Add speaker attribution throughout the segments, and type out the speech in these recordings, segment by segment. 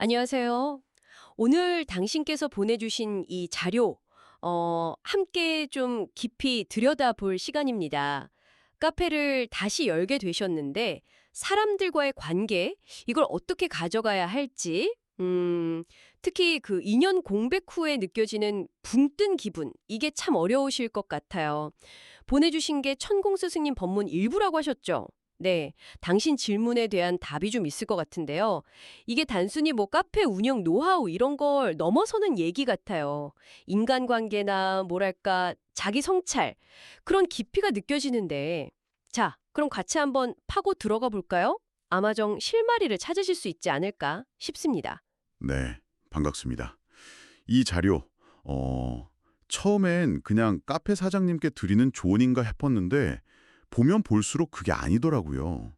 Speaker 1: 안녕하세요. 오늘 당신께서 보내주신 이 자료, 함께 좀 깊이 들여다볼 시간입니다. 카페를 다시 열게 되셨는데, 사람들과의 관계, 이걸 어떻게 가져가야 할지, 특히 그 2년 공백 후에 느껴지는 붕 뜬 기분, 이게 참 어려우실 것 같아요. 보내주신 게 천공스승님 법문 일부라고 하셨죠? 네, 당신 질문에 대한 답이 좀 있을 것 같은데요. 이게 단순히 뭐 카페 운영 노하우 이런 걸 넘어서는 얘기 같아요. 인간관계나 뭐랄까 자기 성찰 그런 깊이가 느껴지는데 자, 그럼 같이 한번 파고 들어가 볼까요? 아마정 실마리를 찾으실 수 있지 않을까 싶습니다.
Speaker 2: 네, 반갑습니다. 이 자료, 처음엔 그냥 카페 사장님께 드리는 조언인가 싶었는데, 보면 볼수록 그게 아니더라고요.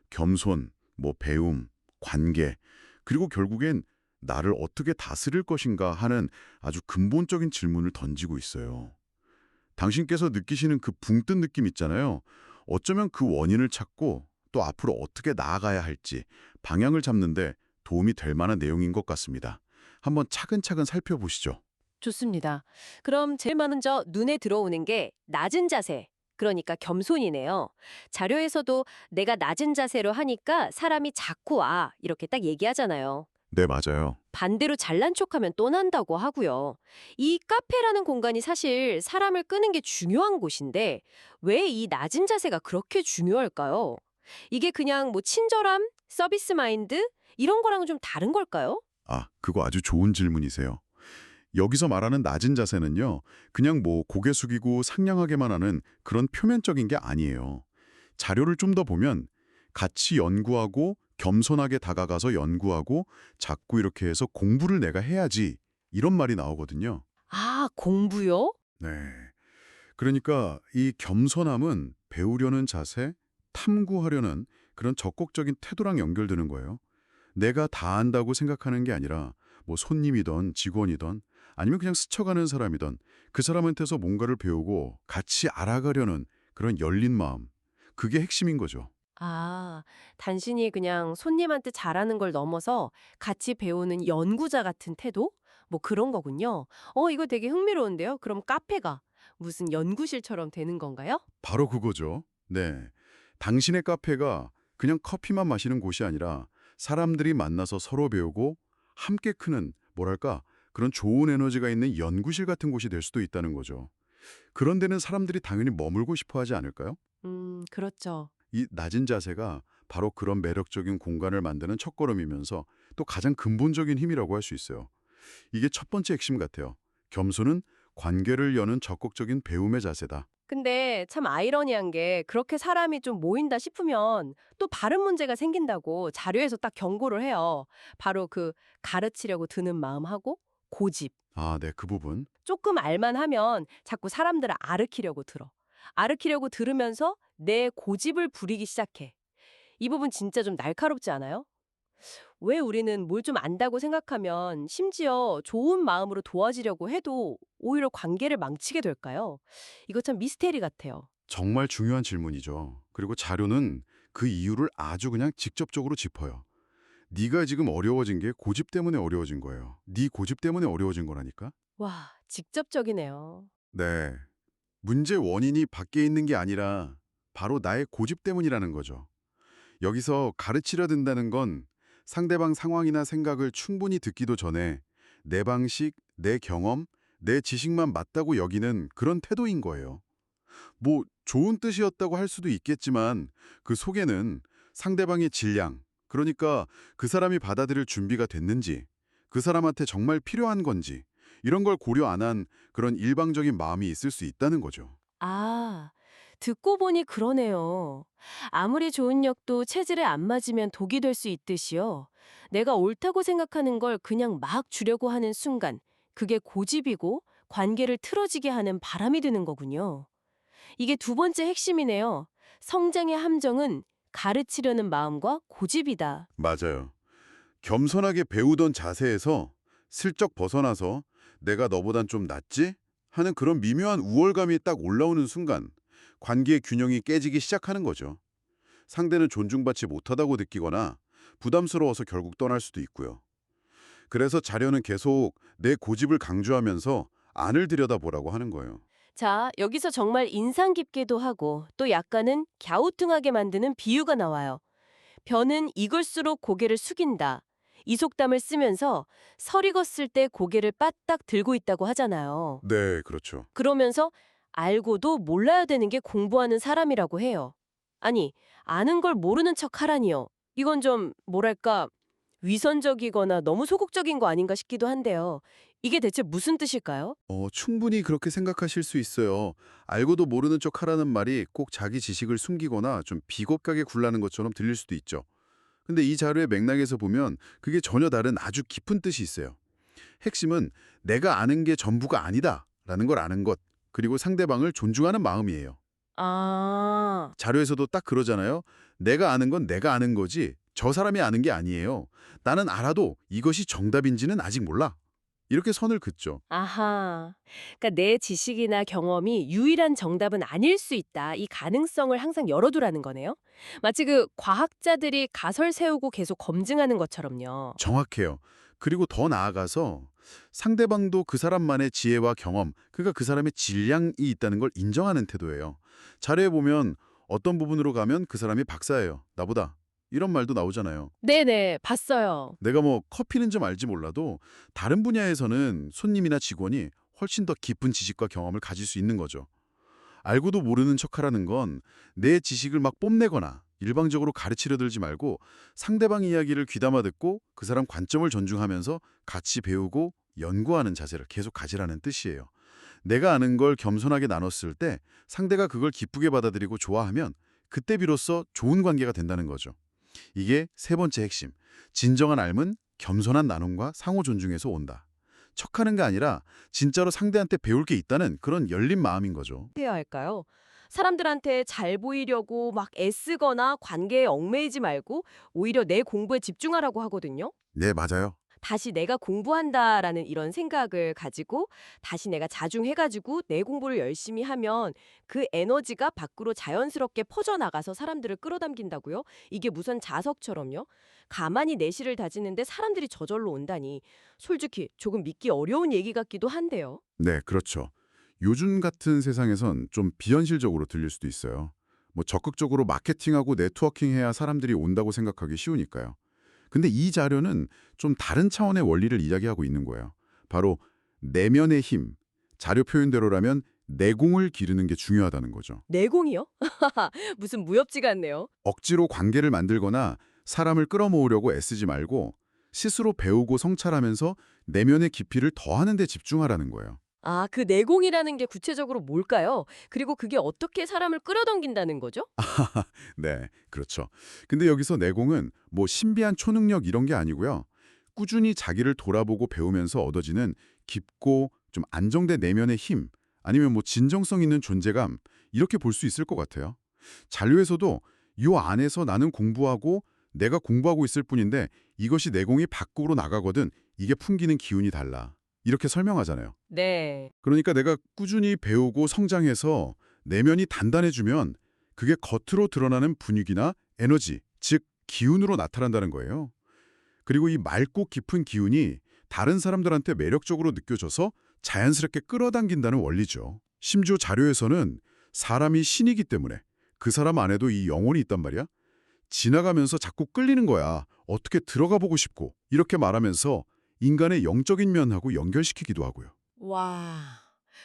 Speaker 2: 겸손, 배움, 관계, 그리고 결국엔 나를 어떻게 다스릴 것인가 하는 아주 근본적인 질문을 던지고 있어요. 당신께서 느끼시는 그 붕 뜬 느낌 있잖아요. 어쩌면 그 원인을 찾고 또 앞으로 어떻게 나아가야 할지 방향을 잡는데 도움이 될 만한 내용인 것 같습니다. 한번 차근차근 살펴보시죠.
Speaker 1: 좋습니다. 그럼 제일 먼저 눈에 들어오는 게 낮은 자세. 그러니까 겸손이네요. 자료에서도 내가 낮은 자세로 하니까 사람이 자꾸 와. 이렇게 딱 얘기하잖아요.
Speaker 2: 네, 맞아요.
Speaker 1: 반대로 잘난 척하면 또 난다고 하고요. 이 카페라는 공간이 사실 사람을 끄는 게 중요한 곳인데 왜 이 낮은 자세가 그렇게 중요할까요? 이게 그냥 뭐 친절함, 서비스 마인드 이런 거랑은 좀 다른 걸까요?
Speaker 2: 아, 그거 아주 좋은 질문이세요. 여기서 말하는 낮은 자세는요, 그냥 고개 숙이고 상냥하게만 하는 그런 표면적인 게 아니에요. 자료를 좀 더 보면 같이 연구하고 겸손하게 다가가서 연구하고 자꾸 이렇게 해서 공부를 내가 해야지 이런 말이 나오거든요.
Speaker 1: 아, 공부요?
Speaker 2: 네. 그러니까 이 겸손함은 배우려는 자세, 탐구하려는 그런 적극적인 태도랑 연결되는 거예요. 내가 다 안다고 생각하는 게 아니라 손님이든 직원이든 아니면 그냥 스쳐가는 사람이든 그 사람한테서 뭔가를 배우고 같이 알아가려는 그런 열린 마음. 그게 핵심인 거죠.
Speaker 1: 아, 단순히 그냥 손님한테 잘하는 걸 넘어서 같이 배우는 연구자 같은 태도? 뭐 그런 거군요. 이거 되게 흥미로운데요? 그럼 카페가 무슨 연구실처럼 되는 건가요?
Speaker 2: 바로 그거죠. 네. 당신의 카페가 그냥 커피만 마시는 곳이 아니라 사람들이 만나서 서로 배우고 함께 크는 뭐랄까 그런 좋은 에너지가 있는 연구실 같은 곳이 될 수도 있다는 거죠. 그런 데는 사람들이 당연히 머물고 싶어 하지 않을까요?
Speaker 1: 그렇죠.
Speaker 2: 이 낮은 자세가 바로 그런 매력적인 공간을 만드는 첫걸음이면서 또 가장 근본적인 힘이라고 할 수 있어요. 이게 첫 번째 핵심 같아요. 겸손은 관계를 여는 적극적인 배움의 자세다.
Speaker 1: 근데 참 아이러니한 게 그렇게 사람이 좀 모인다 싶으면 또 다른 문제가 생긴다고 자료에서 딱 경고를 해요. 바로 그 가르치려고 드는 마음하고 고집.
Speaker 2: 아, 네, 그 부분.
Speaker 1: 조금 알만하면 자꾸 사람들을 아르키려고 들어. 아르키려고 들으면서 내 고집을 부리기 시작해. 이 부분 진짜 좀 날카롭지 않아요? 왜 우리는 뭘 좀 안다고 생각하면 심지어 좋은 마음으로 도와주려고 해도 오히려 관계를 망치게 될까요? 이거 참 미스테리 같아요.
Speaker 2: 정말 중요한 질문이죠. 그리고 자료는 그 이유를 아주 그냥 직접적으로 짚어요. 네가 지금 어려워진 게 고집 때문에 어려워진 거예요. 네 고집 때문에 어려워진 거라니까?
Speaker 1: 와, 직접적이네요.
Speaker 2: 네. 문제 원인이 밖에 있는 게 아니라 바로 나의 고집 때문이라는 거죠. 여기서 가르치려 든다는 건 상대방 상황이나 생각을 충분히 듣기도 전에 내 방식, 내 경험, 내 지식만 맞다고 여기는 그런 태도인 거예요. 좋은 뜻이었다고 할 수도 있겠지만 그 속에는 상대방의 질량, 그러니까 그 사람이 받아들일 준비가 됐는지, 그 사람한테 정말 필요한 건지, 이런 걸 고려 안 한 그런 일방적인 마음이 있을 수 있다는 거죠.
Speaker 1: 아, 듣고 보니 그러네요. 아무리 좋은 역도 체질에 안 맞으면 독이 될 수 있듯이요. 내가 옳다고 생각하는 걸 그냥 막 주려고 하는 순간, 그게 고집이고 관계를 틀어지게 하는 바람이 드는 거군요. 이게 두 번째 핵심이네요. 성장의 함정은 가르치려는 마음과 고집이다.
Speaker 2: 맞아요. 겸손하게 배우던 자세에서 슬쩍 벗어나서 내가 너보단 좀 낫지? 하는 그런 미묘한 우월감이 딱 올라오는 순간 관계의 균형이 깨지기 시작하는 거죠. 상대는 존중받지 못하다고 느끼거나 부담스러워서 결국 떠날 수도 있고요. 그래서 자료는 계속 내 고집을 강조하면서 안을 들여다보라고 하는 거예요.
Speaker 1: 자, 여기서 정말 인상 깊기도 하고 또 약간은 갸우뚱하게 만드는 비유가 나와요. 변은 익을수록 고개를 숙인다. 이 속담을 쓰면서 설 익었을 때 고개를 빠딱 들고 있다고 하잖아요.
Speaker 2: 네, 그렇죠.
Speaker 1: 그러면서 알고도 몰라야 되는 게 공부하는 사람이라고 해요. 아니, 아는 걸 모르는 척 하라니요. 이건 좀 뭐랄까 위선적이거나 너무 소극적인 거 아닌가 싶기도 한데요. 이게 대체 무슨 뜻일까요?
Speaker 2: 충분히 그렇게 생각하실 수 있어요. 알고도 모르는 척 하라는 말이 꼭 자기 지식을 숨기거나 좀 비겁하게 굴라는 것처럼 들릴 수도 있죠. 근데 이 자료의 맥락에서 보면 그게 전혀 다른 아주 깊은 뜻이 있어요. 핵심은 내가 아는 게 전부가 아니다라는 걸 아는 것, 그리고 상대방을 존중하는 마음이에요.
Speaker 1: 아,
Speaker 2: 자료에서도 딱 그러잖아요. 내가 아는 건 내가 아는 거지 저 사람이 아는 게 아니에요. 나는 알아도 이것이 정답인지는 아직 몰라. 이렇게 선을 긋죠.
Speaker 1: 아하. 그러니까 내 지식이나 경험이 유일한 정답은 아닐 수 있다. 이 가능성을 항상 열어두라는 거네요. 마치 그 과학자들이 가설 세우고 계속 검증하는 것처럼요.
Speaker 2: 정확해요. 그리고 더 나아가서 상대방도 그 사람만의 지혜와 경험, 그가 그 사람의 질량이 있다는 걸 인정하는 태도예요. 자료에 보면 어떤 부분으로 가면 그 사람이 박사예요. 나보다. 이런 말도 나오잖아요.
Speaker 1: 네네, 봤어요.
Speaker 2: 내가 뭐 커피는 좀 알지 몰라도 다른 분야에서는 손님이나 직원이 훨씬 더 깊은 지식과 경험을 가질 수 있는 거죠. 알고도 모르는 척하라는 건 내 지식을 막 뽐내거나 일방적으로 가르치려 들지 말고 상대방 이야기를 귀담아 듣고 그 사람 관점을 존중하면서 같이 배우고 연구하는 자세를 계속 가지라는 뜻이에요. 내가 아는 걸 겸손하게 나눴을 때 상대가 그걸 기쁘게 받아들이고 좋아하면 그때 비로소 좋은 관계가 된다는 거죠. 이게 세 번째 핵심. 진정한 알은 겸손한 나눔과 상호 존중에서 온다. 척하는 게 아니라 진짜로 상대한테 배울 게 있다는 그런 열린 마음인 거죠.
Speaker 1: 해야 할까요? 사람들한테 잘 보이려고 막 애쓰거나 관계에 얽매이지 말고 오히려 내 공부에 집중하라고 하거든요.
Speaker 2: 네, 맞아요.
Speaker 1: 다시 내가 공부한다라는 이런 생각을 가지고 다시 내가 자중해가지고 내 공부를 열심히 하면 그 에너지가 밖으로 자연스럽게 퍼져나가서 사람들을 끌어당긴다고요? 이게 무슨 자석처럼요? 가만히 내실을 다지는데 사람들이 저절로 온다니 솔직히 조금 믿기 어려운 얘기 같기도 한데요.
Speaker 2: 네, 그렇죠. 요즘 같은 세상에선 좀 비현실적으로 들릴 수도 있어요. 뭐 적극적으로 마케팅하고 네트워킹해야 사람들이 온다고 생각하기 쉬우니까요. 근데 이 자료는 좀 다른 차원의 원리를 이야기하고 있는 거예요. 바로 내면의 힘, 자료 표현대로라면 내공을 기르는 게 중요하다는 거죠.
Speaker 1: 내공이요? 무슨 무협지 같네요.
Speaker 2: 억지로 관계를 만들거나 사람을 끌어모으려고 애쓰지 말고 스스로 배우고 성찰하면서 내면의 깊이를 더하는 데 집중하라는 거예요.
Speaker 1: 아, 그 내공이라는 게 구체적으로 뭘까요? 그리고 그게 어떻게 사람을 끌어당긴다는 거죠?
Speaker 2: 네, 그렇죠. 근데 여기서 내공은 뭐 신비한 초능력 이런 게 아니고요. 꾸준히 자기를 돌아보고 배우면서 얻어지는 깊고 좀 안정된 내면의 힘, 아니면 뭐 진정성 있는 존재감, 이렇게 볼 수 있을 것 같아요. 잔류에서도 이 안에서 나는 공부하고 내가 공부하고 있을 뿐인데 이것이 내공이 밖으로 나가거든 이게 풍기는 기운이 달라. 이렇게 설명하잖아요.
Speaker 1: 네.
Speaker 2: 그러니까 내가 꾸준히 배우고 성장해서 내면이 단단해지면 그게 겉으로 드러나는 분위기나 에너지, 즉 기운으로 나타난다는 거예요. 그리고 이 맑고 깊은 기운이 다른 사람들한테 매력적으로 느껴져서 자연스럽게 끌어당긴다는 원리죠. 심지어 자료에서는 사람이 신이기 때문에 그 사람 안에도 이 영혼이 있단 말이야. 지나가면서 자꾸 끌리는 거야. 어떻게 들어가 보고 싶고 이렇게 말하면서 인간의 영적인 면하고 연결시키기도 하고요.
Speaker 1: 와,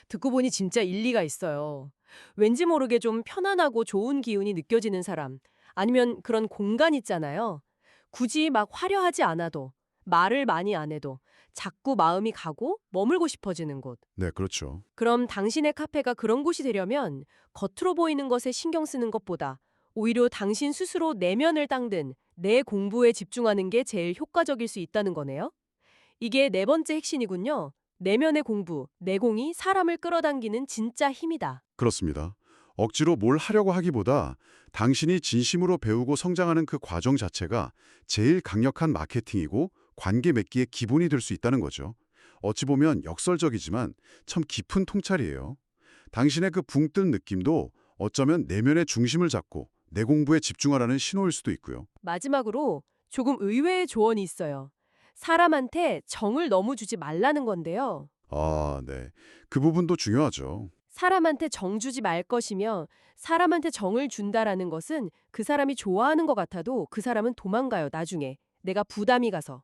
Speaker 1: 듣고 보니 진짜 일리가 있어요. 왠지 모르게 좀 편안하고 좋은 기운이 느껴지는 사람, 아니면 그런 공간 있잖아요. 굳이 막 화려하지 않아도, 말을 많이 안 해도, 자꾸 마음이 가고 머물고 싶어지는 곳.
Speaker 2: 네, 그렇죠.
Speaker 1: 그럼 당신의 카페가 그런 곳이 되려면 겉으로 보이는 것에 신경 쓰는 것보다 오히려 당신 스스로 내면을 닦는 내 공부에 집중하는 게 제일 효과적일 수 있다는 거네요. 이게 네 번째 핵심이군요. 내면의 공부, 내공이 사람을 끌어당기는 진짜 힘이다.
Speaker 2: 그렇습니다. 억지로 뭘 하려고 하기보다 당신이 진심으로 배우고 성장하는 그 과정 자체가 제일 강력한 마케팅이고 관계 맺기의 기본이 될 수 있다는 거죠. 어찌 보면 역설적이지만 참 깊은 통찰이에요. 당신의 그 붕 뜬 느낌도 어쩌면 내면의 중심을 잡고 내 공부에 집중하라는 신호일 수도 있고요.
Speaker 1: 마지막으로 조금 의외의 조언이 있어요. 사람한테 정을 너무 주지 말라는 건데요.
Speaker 2: 아, 네. 그 부분도 중요하죠.
Speaker 1: 사람한테 정 주지 말 것이며 사람한테 정을 준다라는 것은 그 사람이 좋아하는 것 같아도 그 사람은 도망가요, 나중에. 내가 부담이 가서.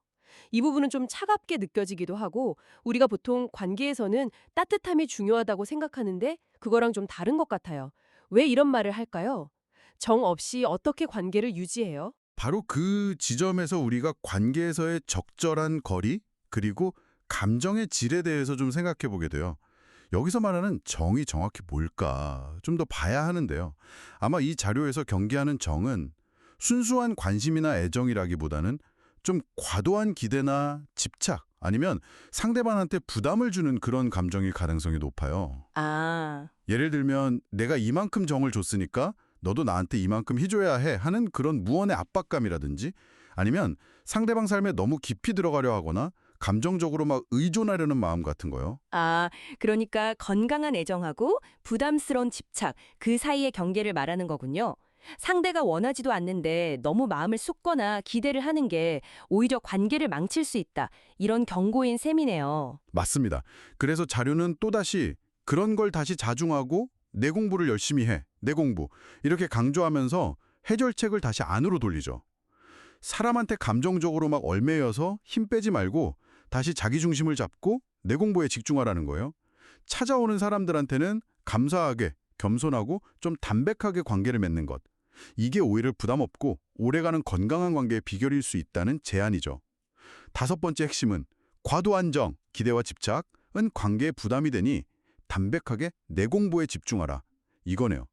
Speaker 1: 이 부분은 좀 차갑게 느껴지기도 하고 우리가 보통 관계에서는 따뜻함이 중요하다고 생각하는데 그거랑 좀 다른 것 같아요. 왜 이런 말을 할까요? 정 없이 어떻게 관계를 유지해요?
Speaker 2: 바로 그 지점에서 우리가 관계에서의 적절한 거리, 그리고 감정의 질에 대해서 좀 생각해 보게 돼요. 여기서 말하는 정이 정확히 뭘까 좀 더 봐야 하는데요. 아마 이 자료에서 경계하는 정은 순수한 관심이나 애정이라기보다는 좀 과도한 기대나 집착, 아니면 상대방한테 부담을 주는 그런 감정일 가능성이 높아요.
Speaker 1: 아,
Speaker 2: 예를 들면 내가 이만큼 정을 줬으니까 너도 나한테 이만큼 해줘야 해 하는 그런 무언의 압박감이라든지, 아니면 상대방 삶에 너무 깊이 들어가려 하거나 감정적으로 막 의존하려는 마음 같은 거요.
Speaker 3: 아, 그러니까 건강한 애정하고 부담스러운 집착, 그 사이의 경계를 말하는 거군요. 상대가 원하지도 않는데 너무 마음을 쏟거나 기대를 하는 게 오히려 관계를 망칠 수 있다. 이런 경고인 셈이네요.
Speaker 2: 맞습니다. 그래서 자료는 또다시 그런 걸 다시 자중하고 내 공부를 열심히 해, 내 공부 이렇게 강조하면서 해결책을 다시 안으로 돌리죠. 사람한테 감정적으로 막 얽매여서 힘 빼지 말고 다시 자기 중심을 잡고 내 공부에 집중하라는 거예요. 찾아오는 사람들한테는 감사하게, 겸손하고 좀 담백하게 관계를 맺는 것. 이게 오히려 부담 없고 오래가는 건강한 관계의 비결일 수 있다는 제안이죠. 다섯 번째 핵심은 과도한 정, 기대와 집착은 관계에 부담이 되니 담백하게 내 공부에 집중하라. 이거네요.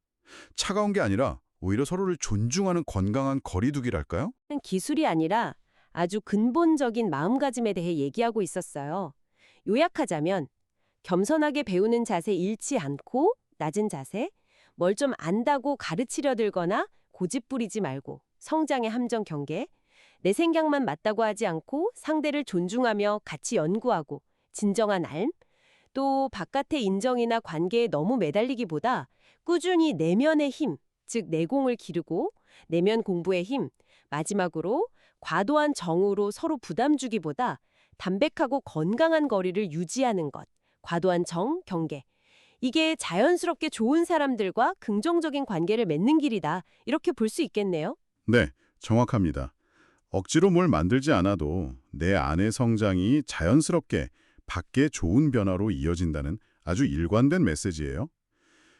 Speaker 2: 차가운 게 아니라 오히려 서로를 존중하는 건강한 거리두기랄까요?
Speaker 1: 기술이 아니라 아주 근본적인 마음가짐에 대해 얘기하고 있었어요. 요약하자면 겸손하게 배우는 자세 잃지 않고 낮은 자세, 뭘 좀 안다고 가르치려 들거나 고집 부리지 말고 성장의 함정 경계, 내 생각만 맞다고 하지 않고 상대를 존중하며 같이 연구하고 진정한 알, 또 바깥의 인정이나 관계에 너무 매달리기보다 꾸준히 내면의 힘, 즉 내공을 기르고 내면 공부의 힘, 마지막으로 과도한 정으로 서로 부담 주기보다 담백하고 건강한 거리를 유지하는 것, 과도한 정, 경계. 이게 자연스럽게 좋은 사람들과 긍정적인 관계를 맺는 길이다. 이렇게 볼 수 있겠네요.
Speaker 2: 네, 정확합니다. 억지로 뭘 만들지 않아도 내 안의 성장이 자연스럽게 밖에 좋은 변화로 이어진다는 아주 일관된 메시지예요.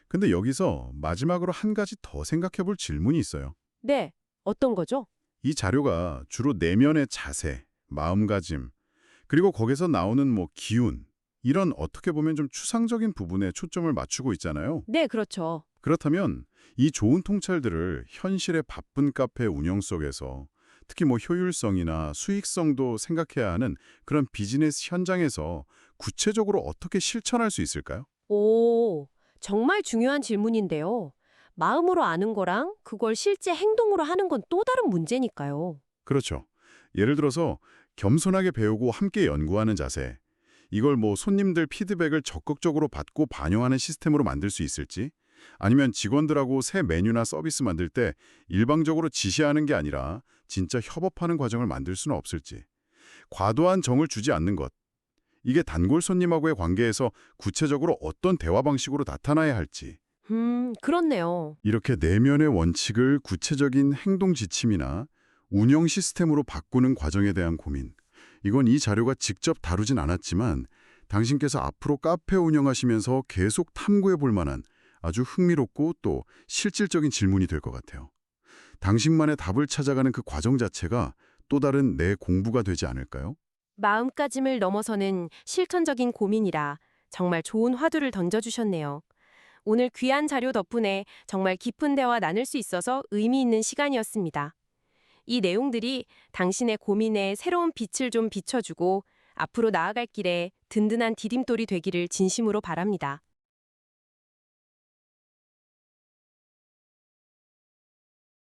Speaker 2: 근데 여기서 마지막으로 한 가지 더 생각해 볼 질문이 있어요.
Speaker 1: 네, 어떤 거죠?
Speaker 2: 이 자료가 주로 내면의 자세, 마음가짐, 그리고 거기서 나오는 뭐 기운, 이런 어떻게 보면 좀 추상적인 부분에 초점을 맞추고 있잖아요.
Speaker 1: 네, 그렇죠.
Speaker 2: 그렇다면 이 좋은 통찰들을 현실의 바쁜 카페 운영 속에서 특히 뭐 효율성이나 수익성도 생각해야 하는 그런 비즈니스 현장에서 구체적으로 어떻게 실천할 수 있을까요?
Speaker 1: 오, 정말 중요한 질문인데요. 마음으로 아는 거랑 그걸 실제 행동으로 하는 건 또 다른 문제니까요.
Speaker 2: 그렇죠. 예를 들어서 겸손하게 배우고 함께 연구하는 자세. 이걸 뭐 손님들 피드백을 적극적으로 받고 반영하는 시스템으로 만들 수 있을지, 아니면 직원들하고 새 메뉴나 서비스 만들 때 일방적으로 지시하는 게 아니라 진짜 협업하는 과정을 만들 수는 없을지. 과도한 정을 주지 않는 것. 이게 단골 손님하고의 관계에서 구체적으로 어떤 대화 방식으로 나타나야 할지.
Speaker 1: 그렇네요.
Speaker 2: 이렇게 내면의 원칙을 구체적인 행동 지침이나 운영 시스템으로 바꾸는 과정에 대한 고민. 이건 이 자료가 직접 다루진 않았지만 당신께서 앞으로 카페 운영하시면서 계속 탐구해 볼 만한 아주 흥미롭고 또 실질적인 질문이 될 것 같아요. 당신만의 답을 찾아가는 그 과정 자체가 또 다른 내 공부가 되지 않을까요?
Speaker 1: 마음가짐을 넘어서는 실천적인 고민이라 정말 좋은 화두를 던져주셨네요. 오늘 귀한 자료 덕분에 정말 깊은 대화 나눌 수 있어서 의미 있는 시간이었습니다. 이 내용들이 당신의 고민에 새로운 빛을 좀 비춰주고 앞으로 나아갈 길에 든든한 디딤돌이 되기를 진심으로 바랍니다.